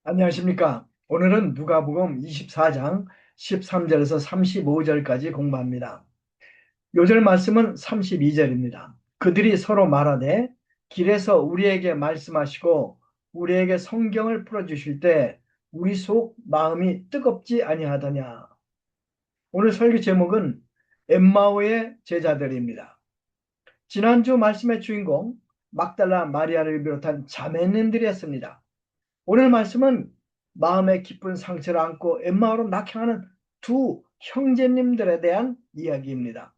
안녕하십니까. 오늘은 누가복음 24장 13절에서 35절까지 공부합니다. 요절 말씀은 32절입니다. 그들이 서로 말하되 길에서 우리에게 말씀하시고 우리에게 성경을 풀어주실 때 우리 속 마음이 뜨겁지 아니하더냐. 오늘 설교 제목은 엠마오의 제자들입니다. 지난주 말씀의 주인공 막달라 마리아를 비롯한 자매님들이었습니다. 오늘 말씀은 마음의 깊은 상처를 안고 엠마오로 낙향하는 두 형제님들에 대한 이야기입니다.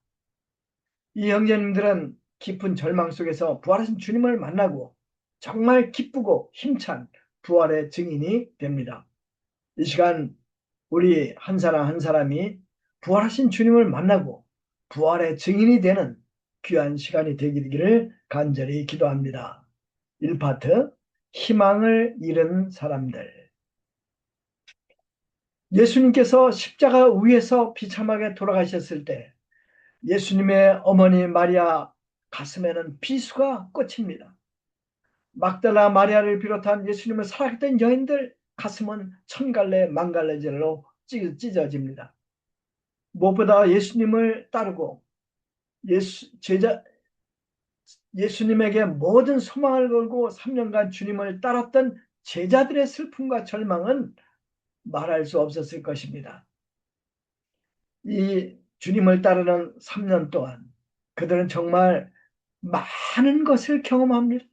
이 형제님들은 깊은 절망 속에서 부활하신 주님을 만나고 정말 기쁘고 힘찬 부활의 증인이 됩니다. 이 시간 우리 한 사람 한 사람이 부활하신 주님을 만나고 부활의 증인이 되는 귀한 시간이 되기를 간절히 기도합니다. 1파트 희망을 잃은 사람들. 예수님께서 십자가 위에서 비참하게 돌아가셨을 때 예수님의 어머니 마리아 가슴에는 비수가 꽂힙니다. 막달라 마리아를 비롯한 예수님을 사랑했던 여인들 가슴은 천갈래 만갈래질로 찢어집니다. 무엇보다 예수님을 따르고 예수님에게 모든 소망을 걸고 3년간 주님을 따랐던 제자들의 슬픔과 절망은 말할 수 없었을 것입니다. 이 주님을 따르는 3년 동안 그들은 정말 많은 것을 경험합니다.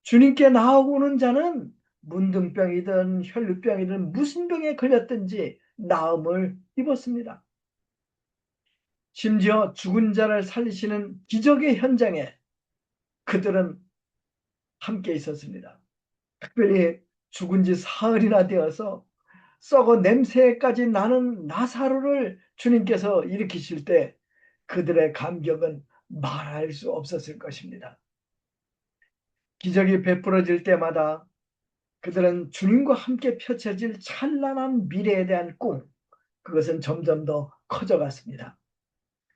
주님께 나아오는 자는 문둥병이든 혈루병이든 무슨 병에 걸렸든지 나음을 입었습니다. 심지어 죽은 자를 살리시는 기적의 현장에 그들은 함께 있었습니다. 특별히 죽은 지 사흘이나 되어서 썩어 냄새까지 나는 나사로를 주님께서 일으키실 때 그들의 감격은 말할 수 없었을 것입니다. 기적이 베풀어질 때마다 그들은 주님과 함께 펼쳐질 찬란한 미래에 대한 꿈, 그것은 점점 더 커져갔습니다.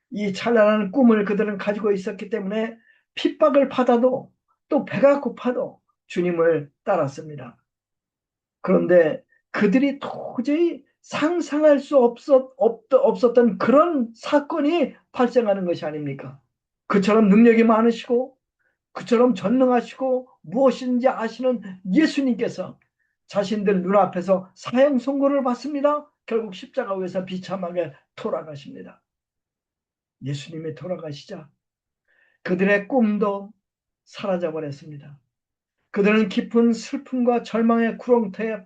이 찬란한 꿈을 그들은 가지고 있었기 때문에 핍박을 받아도 또 배가 고파도 주님을 따랐습니다. 그런데 그들이 도저히 상상할 수 없었던 그런 사건이 발생하는 것이 아닙니까? 그처럼 능력이 많으시고 그처럼 전능하시고 무엇인지 아시는 예수님께서 자신들 눈앞에서 사형 선고를 받습니다. 결국 십자가 위에서 비참하게 돌아가십니다. 예수님이 돌아가시자 그들의 꿈도 사라져버렸습니다. 그들은 깊은 슬픔과 절망의 구렁텅이에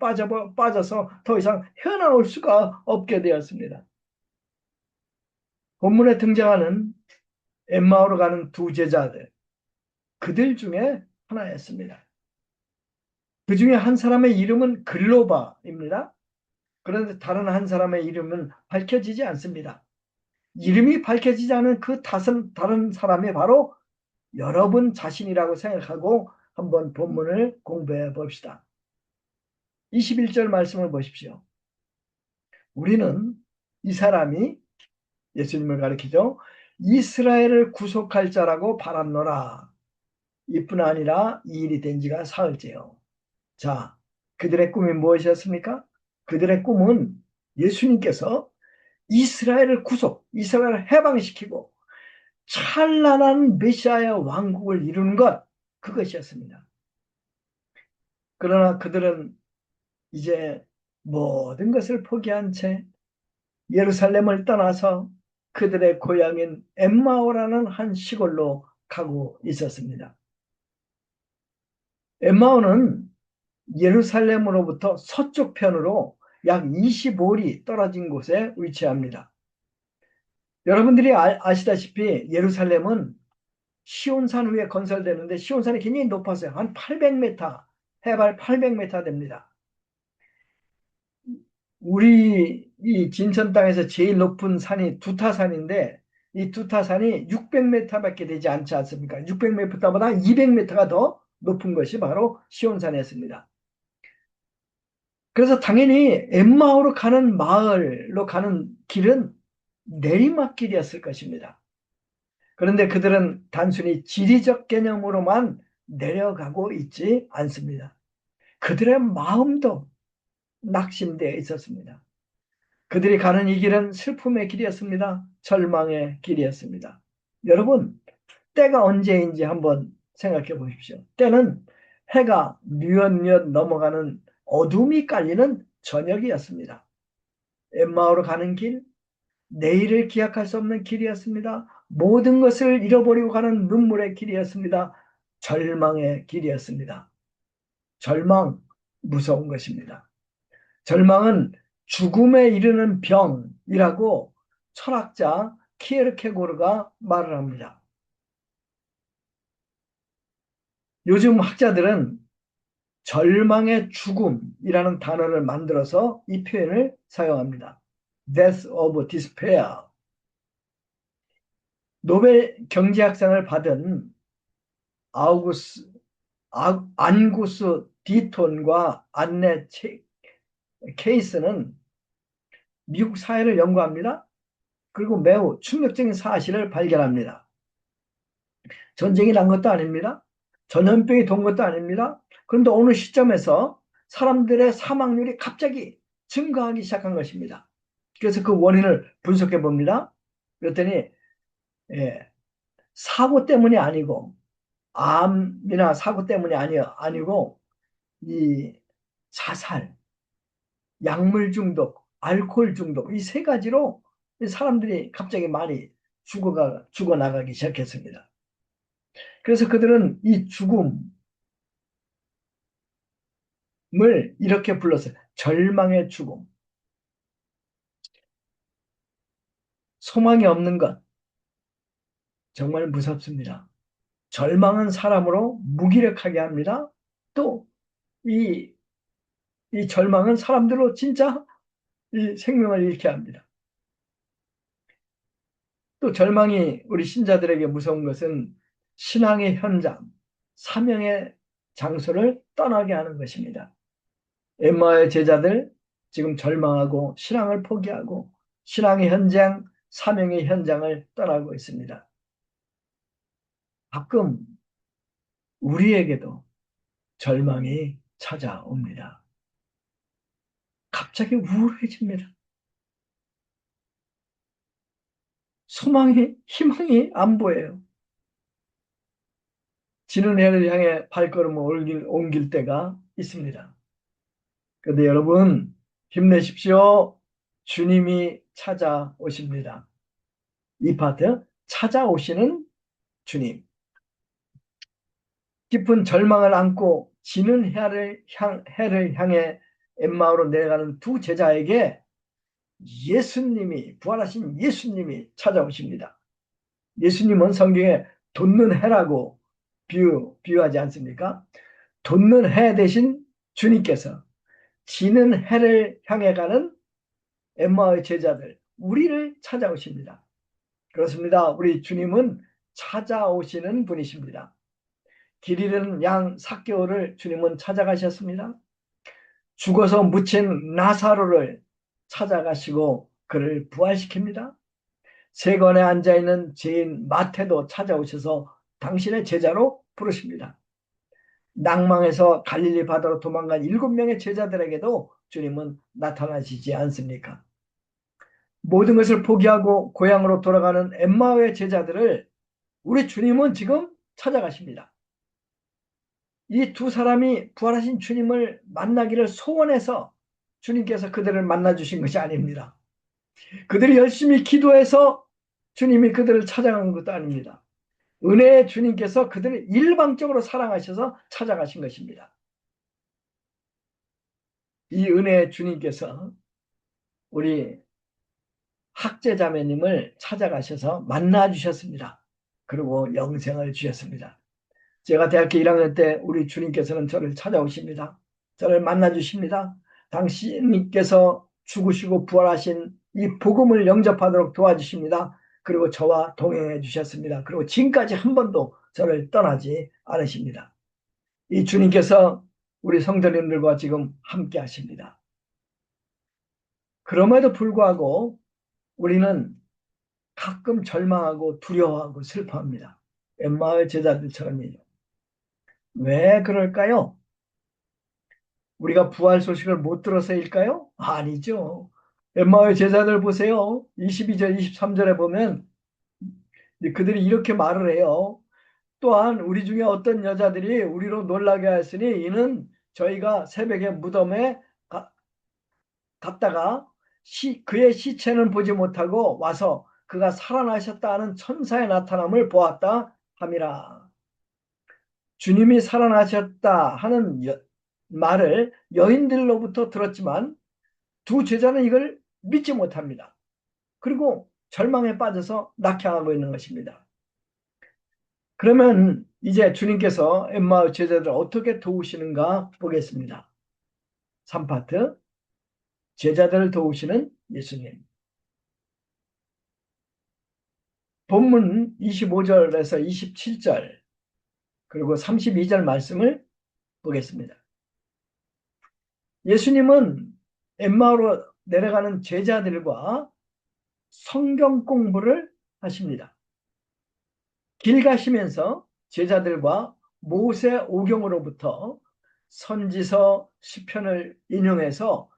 빠져서 더 이상 헤어나올 수가 없게 되었습니다. 본문에 등장하는 엠마오로 가는 두 제자들, 그들 중에 하나였습니다. 그 중에 한 사람의 이름은 글로바입니다. 그런데 다른 한 사람의 이름은 밝혀지지 않습니다. 이름이 밝혀지지 않은 그 다른 사람이 바로 여러분 자신이라고 생각하고 한번 본문을 공부해 봅시다. 21절 말씀을 보십시오. 우리는 이 사람이 예수님을 가리키죠. 이스라엘을 구속할 자라고 바랐노라. 이뿐 아니라 이 일이 된 지가 사흘째요. 자, 그들의 꿈이 무엇이었습니까? 그들의 꿈은 예수님께서 이스라엘을 이스라엘을 해방시키고 찬란한 메시아의 왕국을 이루는 것, 그것이었습니다. 그러나 그들은 이제 모든 것을 포기한 채 예루살렘을 떠나서 그들의 고향인 엠마오라는 한 시골로 가고 있었습니다. 엠마오는 예루살렘으로부터 서쪽 편으로 약 25리 떨어진 곳에 위치합니다. 여러분들이 아시다시피 예루살렘은 시온산 위에 건설되는데 시온산이 굉장히 높았어요. 한 800m, 해발 800m 됩니다. 우리 이 진천 땅에서 제일 높은 산이 두타산인데 이 두타산이 600m밖에 되지 않지 않습니까? 600m보다 200m가 더 높은 것이 바로 시온산이었습니다. 그래서 당연히 엠마오로 가는 마을로 가는 길은 내리막길이었을 것입니다. 그런데 그들은 단순히 지리적 개념으로만 내려가고 있지 않습니다. 그들의 마음도 낙심되어 있었습니다. 그들이 가는 이 길은 슬픔의 길이었습니다. 절망의 길이었습니다. 여러분, 때가 언제인지 한번 생각해 보십시오. 때는 해가 뉘엿뉘엿 넘어가는 어둠이 깔리는 저녁이었습니다. 엠마오로 가는 길, 내일을 기약할 수 없는 길이었습니다. 모든 것을 잃어버리고 가는 눈물의 길이었습니다. 절망의 길이었습니다. 절망, 무서운 것입니다. 절망은 죽음에 이르는 병이라고 철학자 키에르케고르가 말을 합니다. 요즘 학자들은 절망의 죽음이라는 단어를 만들어서 이 표현을 사용합니다. Death of Despair. 노벨 경제학상을 받은 안구스 디톤과 안네 케이스는 미국 사회를 연구합니다. 그리고 매우 충격적인 사실을 발견합니다. 전쟁이 난 것도 아닙니다. 전염병이 돈 것도 아닙니다. 그런데 어느 시점에서 사람들의 사망률이 갑자기 증가하기 시작한 것입니다. 그래서 그 원인을 분석해 봅니다. 그랬더니 사고 때문이 아니고 암이나 사고 때문이 아니고 이 자살, 약물 중독, 알코올 중독 이 세 가지로 사람들이 갑자기 많이 죽어나가기 시작했습니다. 그래서 그들은 이 죽음을 이렇게 불렀어요. 절망의 죽음. 소망이 없는 것. 정말 무섭습니다. 절망은 사람으로 무기력하게 합니다. 또 이 절망은 사람들로 진짜 이 생명을 잃게 합니다. 또 절망이 우리 신자들에게 무서운 것은 신앙의 현장, 사명의 장소를 떠나게 하는 것입니다. 엠마의 제자들 지금 절망하고 신앙을 포기하고 신앙의 현장, 사명의 현장을 떠나고 있습니다. 가끔 우리에게도 절망이 찾아옵니다. 갑자기 우울해집니다. 희망이 안 보여요. 지는 해를 향해 발걸음을 옮길 때가 있습니다. 그런데 여러분, 힘내십시오. 주님이 찾아오십니다. 이 파트, 찾아오시는 주님. 깊은 절망을 안고 지는 해를 향해 엠마오로 내려가는 두 제자에게 부활하신 예수님이 찾아오십니다. 예수님은 성경에 돋는 해라고 비유하지 않습니까? 돋는 해 대신 주님께서 지는 해를 향해 가는 엠마오의 제자들, 우리를 찾아오십니다. 그렇습니다. 우리 주님은 찾아오시는 분이십니다. 길 잃은 양 삭개오를 주님은 찾아가셨습니다. 죽어서 묻힌 나사로를 찾아가시고 그를 부활시킵니다. 세관에 앉아있는 죄인 마태도 찾아오셔서 당신의 제자로 부르십니다. 낭망해서 갈릴리 바다로 도망간 7명의 제자들에게도 주님은 나타나시지 않습니까? 모든 것을 포기하고 고향으로 돌아가는 엠마오의 제자들을 우리 주님은 지금 찾아가십니다. 이 두 사람이 부활하신 주님을 만나기를 소원해서 주님께서 그들을 만나주신 것이 아닙니다. 그들이 열심히 기도해서 주님이 그들을 찾아간 것도 아닙니다. 은혜의 주님께서 그들을 일방적으로 사랑하셔서 찾아가신 것입니다. 이 은혜의 주님께서 우리 학제자매님을 찾아가셔서 만나주셨습니다. 그리고 영생을 주셨습니다. 제가 대학교 1학년 때 우리 주님께서는 저를 찾아오십니다. 저를 만나주십니다. 당신께서 죽으시고 부활하신 이 복음을 영접하도록 도와주십니다. 그리고 저와 동행해 주셨습니다. 그리고 지금까지 한 번도 저를 떠나지 않으십니다. 이 주님께서 우리 성도님들과 지금 함께 하십니다. 그럼에도 불구하고 우리는 가끔 절망하고 두려워하고 슬퍼합니다. 엠마의 제자들처럼요. 왜 그럴까요? 우리가 부활 소식을 못 들어서일까요? 아니죠. 엠마오의 제자들 보세요. 22절, 23절에 보면 그들이 이렇게 말을 해요. 또한 우리 중에 어떤 여자들이 우리로 놀라게 하였으니 이는 저희가 새벽에 무덤에 갔다가 그의 시체는 보지 못하고 와서 그가 살아나셨다 하는 천사의 나타남을 보았다 함이라. 주님이 살아나셨다 하는 말을 여인들로부터 들었지만 두 제자는 이걸 믿지 못합니다. 그리고 절망에 빠져서 낙향하고 있는 것입니다. 그러면 이제 주님께서 엠마오 제자들을 어떻게 도우시는가 보겠습니다. 3파트 제자들을 도우시는 예수님. 본문 25절에서 27절 그리고 32절 말씀을 보겠습니다. 예수님은 엠마오로 내려가는 제자들과 성경 공부를 하십니다. 길 가시면서 제자들과 모세 오경으로부터 선지서 시편을 인용해서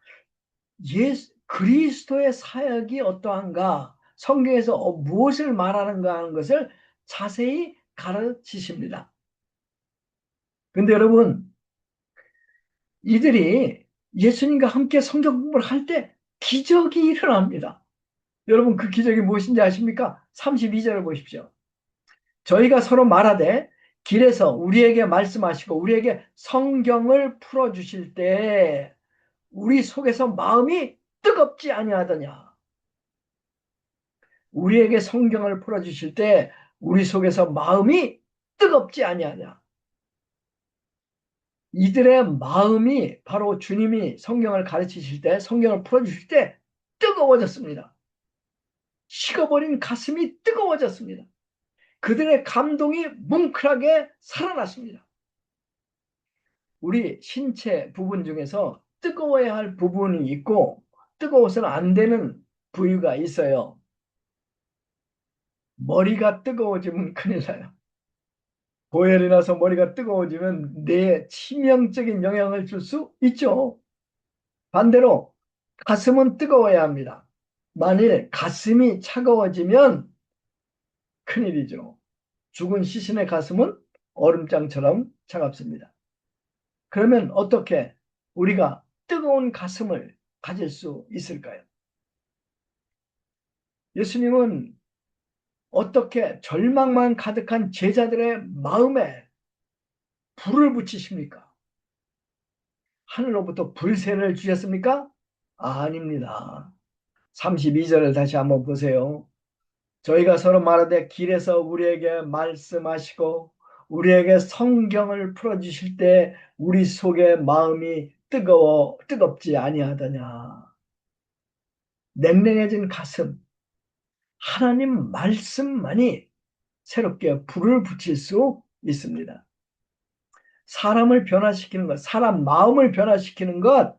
그리스도의 사역이 어떠한가, 성경에서 무엇을 말하는가 하는 것을 자세히 가르치십니다. 근데 여러분, 이들이 예수님과 함께 성경 공부를 할 때 기적이 일어납니다. 여러분, 그 기적이 무엇인지 아십니까? 32절을 보십시오. 저희가 서로 말하되 길에서 우리에게 말씀하시고 우리에게 성경을 풀어주실 때 우리 속에서 마음이 뜨겁지 아니하더냐. 우리에게 성경을 풀어주실 때 우리 속에서 마음이 뜨겁지 아니하냐. 이들의 마음이 바로 주님이 성경을 가르치실 때, 성경을 풀어주실 때 뜨거워졌습니다. 식어버린 가슴이 뜨거워졌습니다. 그들의 감동이 뭉클하게 살아났습니다. 우리 신체 부분 중에서 뜨거워야 할 부분이 있고 뜨거워서는 안 되는 부위가 있어요. 머리가 뜨거워지면 큰일 나요. 고열이 나서 머리가 뜨거워지면 뇌에 치명적인 영향을 줄 수 있죠. 반대로 가슴은 뜨거워야 합니다. 만일 가슴이 차가워지면 큰일이죠. 죽은 시신의 가슴은 얼음장처럼 차갑습니다. 그러면 어떻게 우리가 뜨거운 가슴을 가질 수 있을까요? 예수님은 어떻게 절망만 가득한 제자들의 마음에 불을 붙이십니까? 하늘로부터 불새를 주셨습니까? 아닙니다. 32절을 다시 한번 보세요. 저희가 서로 말하되 길에서 우리에게 말씀하시고 우리에게 성경을 풀어주실 때 우리 속에 마음이 뜨겁지 아니하더냐. 냉랭해진 가슴, 하나님 말씀만이 새롭게 불을 붙일 수 있습니다. 사람을 변화시키는 것, 사람 마음을 변화시키는 것,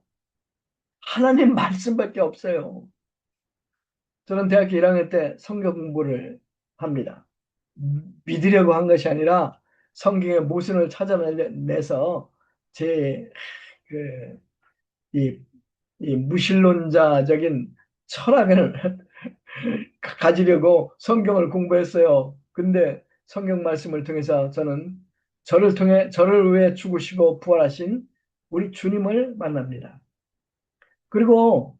하나님 말씀밖에 없어요. 저는 대학교 1학년 때 성경 공부를 합니다. 믿으려고 한 것이 아니라 성경의 모순을 찾아내서 제 이 무신론자적인 철학을 가지려고 성경을 공부했어요. 근데 성경 말씀을 통해서 저는 저를 위해 죽으시고 부활하신 우리 주님을 만납니다. 그리고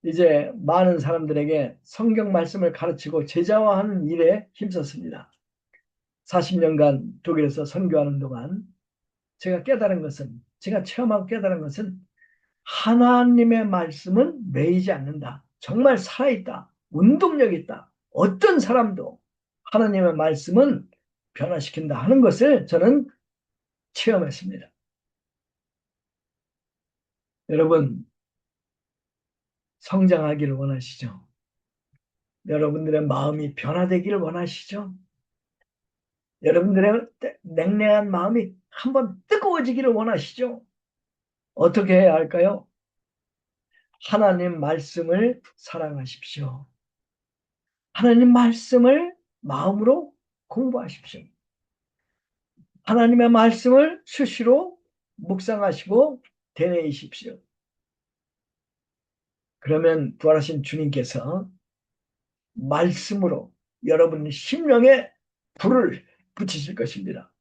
이제 많은 사람들에게 성경 말씀을 가르치고 제자화하는 일에 힘썼습니다. 40년간 독일에서 선교하는 동안 제가 체험하고 깨달은 것은 하나님의 말씀은 매이지 않는다. 정말 살아있다. 운동력 있다. 어떤 사람도 하나님의 말씀은 변화시킨다 하는 것을 저는 체험했습니다. 여러분, 성장하기를 원하시죠? 여러분들의 마음이 변화되기를 원하시죠? 여러분들의 냉랭한 마음이 한번 뜨거워지기를 원하시죠? 어떻게 해야 할까요? 하나님 말씀을 사랑하십시오. 하나님 말씀을 마음으로 공부하십시오. 하나님의 말씀을 수시로 묵상하시고 되뇌이십시오. 그러면 부활하신 주님께서 말씀으로 여러분 심령에 불을 붙이실 것입니다.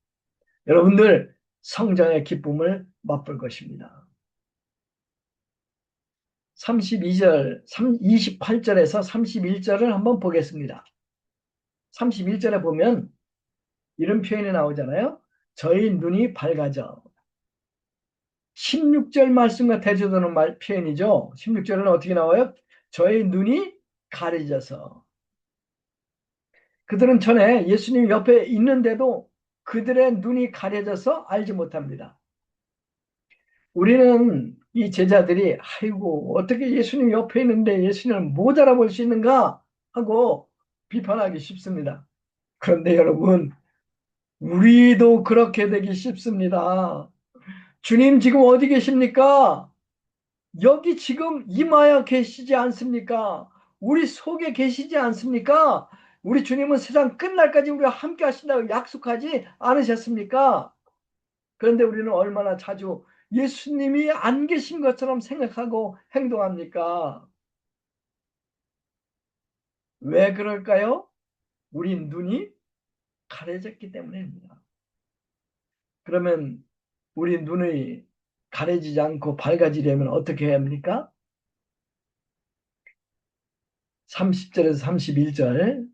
여러분들 성장의 기쁨을 맛볼 것입니다. 32절, 28절에서 31절을 한번 보겠습니다. 31절에 보면 이런 표현이 나오잖아요. 저희 눈이 밝아져. 16절 말씀과 대조되는 표현이죠. 16절은 어떻게 나와요? 저희 눈이 가려져서. 그들은 전에 예수님 옆에 있는데도 그들의 눈이 가려져서 알지 못합니다. 우리는 이 제자들이 아이고 어떻게 예수님 옆에 있는데 예수님을 못 알아볼 수 있는가 하고 비판하기 쉽습니다. 그런데 여러분 우리도 그렇게 되기 쉽습니다. 주님 지금 어디 계십니까? 여기 지금 임하여 계시지 않습니까? 우리 속에 계시지 않습니까? 우리 주님은 세상 끝날까지 우리와 함께 하신다고 약속하지 않으셨습니까? 그런데 우리는 얼마나 자주 예수님이 안 계신 것처럼 생각하고 행동합니까? 왜 그럴까요? 우리 눈이 가려졌기 때문입니다. 그러면 우리 눈이 가려지지 않고 밝아지려면 어떻게 해야 합니까? 30절에서 31절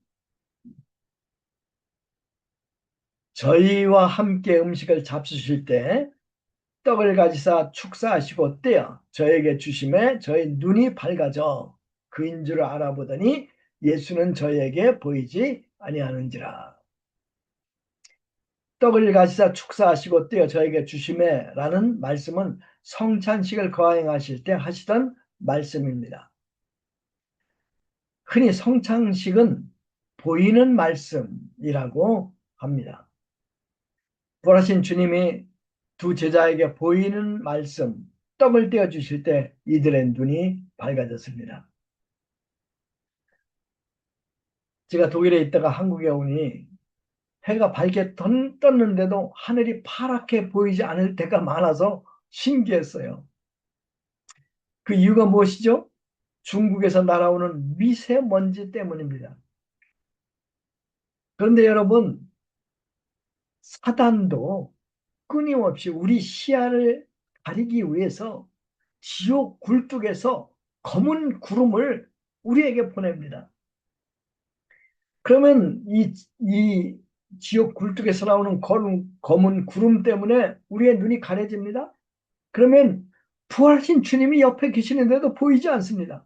저희와 함께 음식을 잡수실 때 떡을 가지사 축사하시고 떼어 저에게 주심에 저희 눈이 밝아져 그인 줄 알아보더니 예수는 저에게 보이지 아니하는지라. 떡을 가지사 축사하시고 떼어 저에게 주심에 라는 말씀은 성찬식을 거행하실 때 하시던 말씀입니다. 흔히 성찬식은 보이는 말씀이라고 합니다. 부활하신 주님이 두 제자에게 보이는 말씀, 떡을 떼어 주실 때 이들의 눈이 밝아졌습니다. 제가 독일에 있다가 한국에 오니 해가 밝게 떴는데도 하늘이 파랗게 보이지 않을 때가 많아서 신기했어요. 그 이유가 무엇이죠? 중국에서 날아오는 미세먼지 때문입니다. 그런데 여러분, 사단도 끊임없이 우리 시야를 가리기 위해서 지옥 굴뚝에서 검은 구름을 우리에게 보냅니다. 그러면 이 지옥 굴뚝에서 나오는 검은 구름 때문에 우리의 눈이 가려집니다. 그러면 부활하신 주님이 옆에 계시는데도 보이지 않습니다.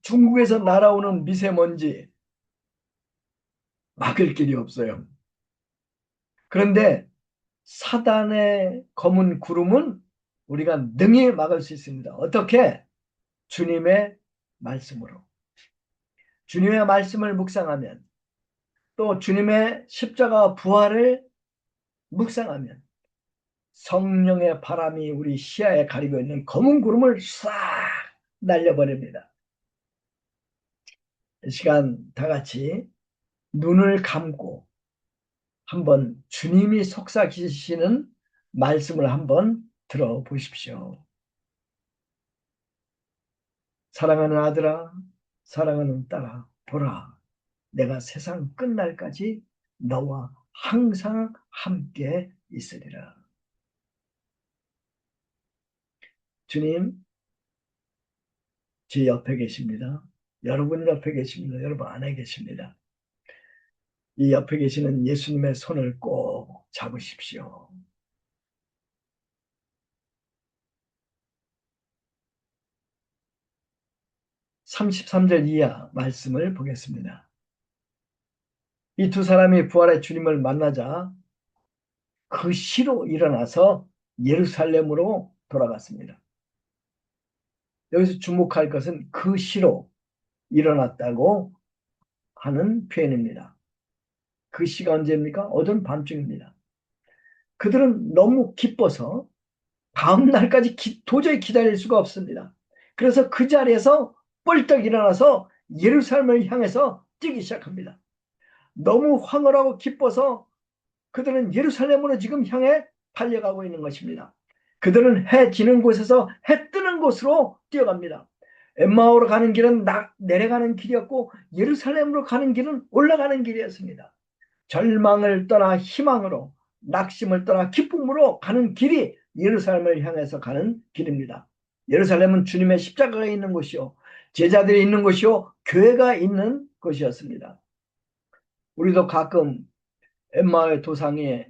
중국에서 날아오는 미세먼지 막을 길이 없어요. 그런데 사단의 검은 구름은 우리가 능히 막을 수 있습니다. 어떻게? 주님의 말씀으로. 주님의 말씀을 묵상하면 또 주님의 십자가 부활을 묵상하면 성령의 바람이 우리 시야에 가리고 있는 검은 구름을 싹 날려버립니다. 이 시간 다 같이 눈을 감고 한번 주님이 속삭이시는 말씀을 한번 들어보십시오. 사랑하는 아들아, 사랑하는 딸아, 보라, 내가 세상 끝날까지 너와 항상 함께 있으리라. 주님, 제 옆에 계십니다. 여러분 옆에 계십니다. 여러분 안에 계십니다. 이 옆에 계시는 예수님의 손을 꼭 잡으십시오. 33절 이하 말씀을 보겠습니다. 이 두 사람이 부활의 주님을 만나자 그 시로 일어나서 예루살렘으로 돌아갔습니다. 여기서 주목할 것은 그 시로 일어났다고 하는 표현입니다. 그 시가 언제입니까? 어두운 밤중입니다. 그들은 너무 기뻐서 다음 날까지 도저히 기다릴 수가 없습니다. 그래서 그 자리에서 뻘떡 일어나서 예루살렘을 향해서 뛰기 시작합니다. 너무 황홀하고 기뻐서 그들은 예루살렘으로 지금 향해 달려가고 있는 것입니다. 그들은 해 지는 곳에서 해 뜨는 곳으로 뛰어갑니다. 엠마오로 가는 길은 내려가는 길이었고 예루살렘으로 가는 길은 올라가는 길이었습니다. 절망을 떠나 희망으로, 낙심을 떠나 기쁨으로 가는 길이 예루살렘을 향해서 가는 길입니다. 예루살렘은 주님의 십자가가 있는 곳이요, 제자들이 있는 곳이요, 교회가 있는 곳이었습니다. 우리도 가끔 엠마오의 도상에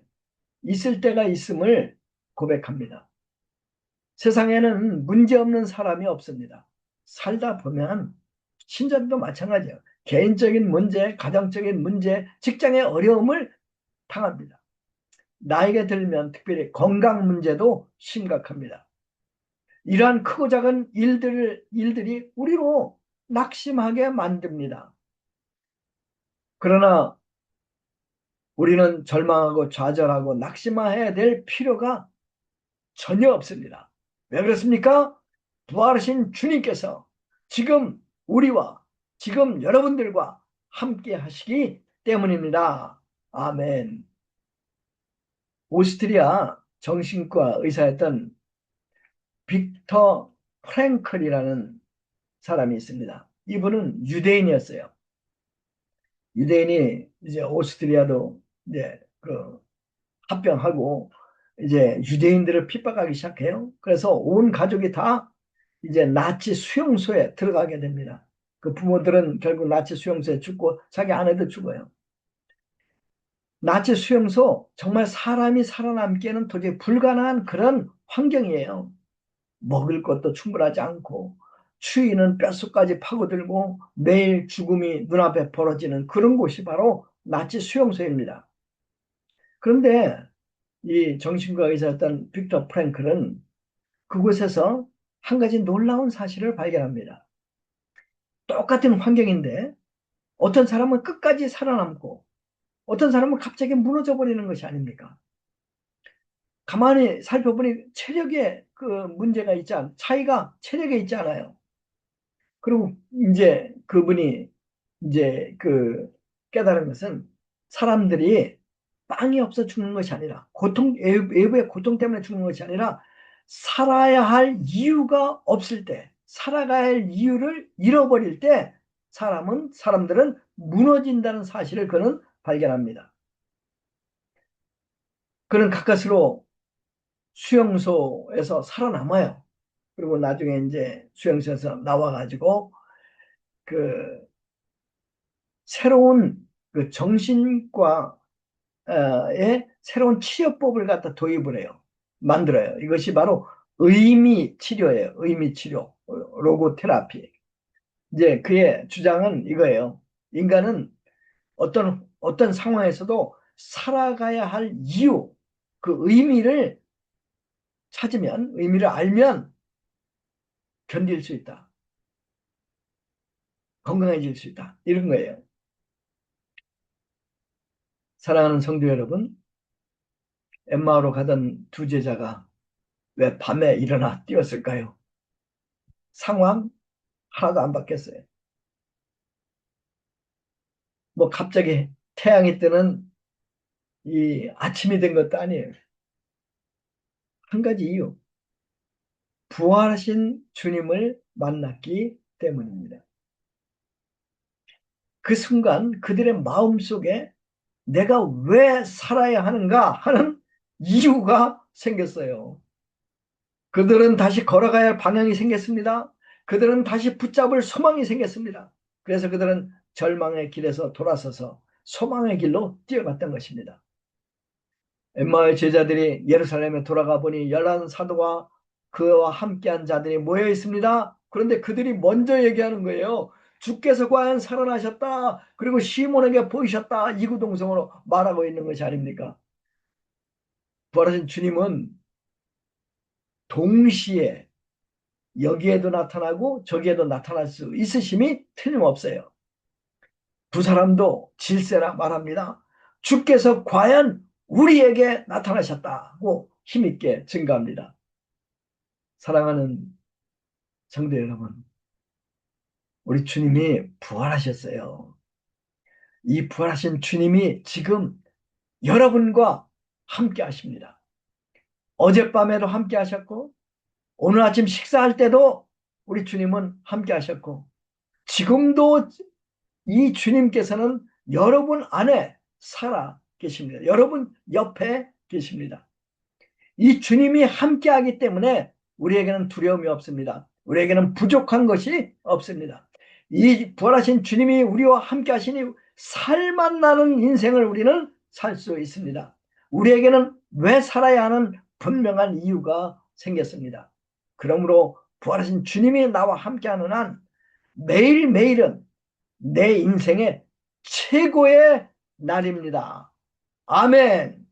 있을 때가 있음을 고백합니다. 세상에는 문제없는 사람이 없습니다. 살다 보면 신자들도 마찬가지예요. 개인적인 문제, 가정적인 문제, 직장의 어려움을 당합니다. 나이가 들면 특별히 건강 문제도 심각합니다. 이러한 크고 작은 일들이 우리로 낙심하게 만듭니다. 그러나 우리는 절망하고 좌절하고 낙심해야 될 필요가 전혀 없습니다. 왜 그렇습니까? 부활하신 주님께서 지금 우리와 지금 여러분들과 함께 하시기 때문입니다. 아멘. 오스트리아 정신과 의사였던 빅터 프랭클이라는 사람이 있습니다. 이분은 유대인이었어요. 유대인이 이제 오스트리아도 이제 그 합병하고 이제 유대인들을 핍박하기 시작해요. 그래서 온 가족이 다 이제 나치 수용소에 들어가게 됩니다. 그 부모들은 결국 나치 수용소에 죽고 자기 아내도 죽어요. 나치 수용소, 정말 사람이 살아남기에는 도저히 불가능한 그런 환경이에요. 먹을 것도 충분하지 않고 추위는 뼛속까지 파고들고 매일 죽음이 눈앞에 벌어지는 그런 곳이 바로 나치 수용소입니다. 그런데 이 정신과 의사였던 빅터 프랭클은 그곳에서 한 가지 놀라운 사실을 발견합니다. 똑같은 환경인데 어떤 사람은 끝까지 살아남고 어떤 사람은 갑자기 무너져 버리는 것이 아닙니까? 가만히 살펴보니 체력에 그 문제가 차이가 체력에 있지 않아요. 그리고 이제 그분이 이제 그 깨달은 것은 사람들이 빵이 없어 죽는 것이 아니라 외부의 고통 때문에 죽는 것이 아니라 살아야 할 이유가 없을 때, 살아가야 할 이유를 잃어버릴 때 사람들은 무너진다는 사실을 그는 발견합니다. 그는 가까스로 수용소에서 살아남아요. 그리고 나중에 이제 수용소에서 나와가지고 그 새로운 그 정신과의 새로운 치료법을 갖다 도입을 해요. 만들어요. 이것이 바로 의미 치료예요. 의미 치료, 로고테라피. 이제 그의 주장은 이거예요. 인간은 어떤 상황에서도 살아가야 할 이유, 그 의미를 알면 견딜 수 있다. 건강해질 수 있다. 이런 거예요. 사랑하는 성도 여러분, 엠마오로 가던 두 제자가 왜 밤에 일어나 뛰었을까요? 상황 하나도 안 바뀌었어요. 뭐 갑자기 태양이 뜨는 이 아침이 된 것도 아니에요. 한 가지 이유. 부활하신 주님을 만났기 때문입니다. 그 순간 그들의 마음속에 내가 왜 살아야 하는가 하는 이유가 생겼어요. 그들은 다시 걸어가야 할 방향이 생겼습니다. 그들은 다시 붙잡을 소망이 생겼습니다. 그래서 그들은 절망의 길에서 돌아서서 소망의 길로 뛰어갔던 것입니다. 엠마오의 제자들이 예루살렘에 돌아가 보니 11 사도와 그와 함께한 자들이 모여 있습니다. 그런데 그들이 먼저 얘기하는 거예요. 주께서 과연 살아나셨다. 그리고 시몬에게 보이셨다. 이구동성으로 말하고 있는 것이 아닙니까? 부활하신 주님은 동시에 여기에도 나타나고 저기에도 나타날 수 있으심이 틀림없어요. 두 사람도 질세라 말합니다. 주께서 과연 우리에게 나타나셨다고 힘있게 증거합니다. 사랑하는 성도 여러분, 우리 주님이 부활하셨어요. 이 부활하신 주님이 지금 여러분과 함께 하십니다. 어젯밤에도 함께 하셨고 오늘 아침 식사할 때도 우리 주님은 함께 하셨고 지금도 이 주님께서는 여러분 안에 살아 계십니다. 여러분 옆에 계십니다. 이 주님이 함께하기 때문에 우리에게는 두려움이 없습니다. 우리에게는 부족한 것이 없습니다. 이 부활하신 주님이 우리와 함께 하시니 살만 나는 인생을 우리는 살 수 있습니다. 우리에게는 왜 살아야 하는 분명한 이유가 생겼습니다. 그러므로 부활하신 주님이 나와 함께하는 한 매일매일은 내 인생의 최고의 날입니다. 아멘.